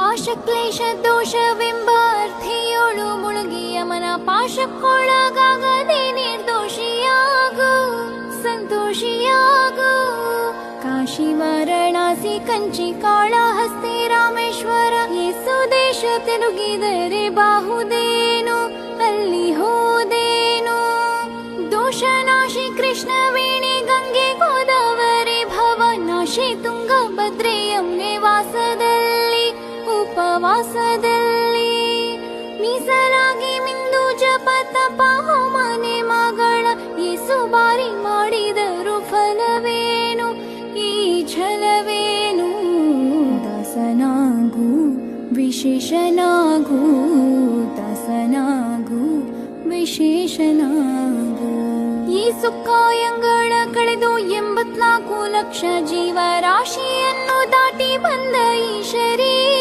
ಆಶಕ್ಲೇಶ ದೋಷವೆಂಬ ಅರ್ಥಿಯೋಳು ಮುಳುಗಿ ಯಮನ ಪಾಶಕ್ಕೊಳಗಾಗದೆ ನಿರ್ದೋಷಿಯಾಗು ಸಂತೋಷಿಯಾಗು. ಕಾಶಿ ವಾರಣಾಸಿ ಕಂಚಿ ಕಾಳಹಸ್ತಿ ರಾಮೇಶ್ವರ ಯೇಸು ದೇಶ ತಿರುಗಿದರೆ ಬಾಹುದೇನು ಅಲ್ಲಿ ಹೋದೇನು. ದೋಷನಾಶಿ ಕೃಷ್ಣವೇಣಿ ಗಂಗೆ ಗೋದಾವರಿ ಭವನಾಶಿ ತುಂಗಭದ್ರೆ ಯಮುನೆ ವಾಸದಲ್ಲಿ ಉಪವಾಸದಲ್ಲಿ ಮೀಸಲಾಗಿ ಮಿಂದು ಜಪ ತಪ ಹೋಮನೆ ಮಗಳ ಯೇಸು ಬಾರಿ ಮಾಡಿದರು ಫಲವೇನು ಈ ಛಲವೇನು. ದಾಸನಾಗು ವಿಶೇಷನಾಗು ದಾಸನಾಗು ವಿಶೇಷನಾಗು. ಈ ಸುಕ್ಕಾಯಂಗಳ ಕಳೆದು 84 ಲಕ್ಷ ಜೀವರಾಶಿಯನ್ನು ದಾಟಿ ಬಂದ ಈ ಶರೀರ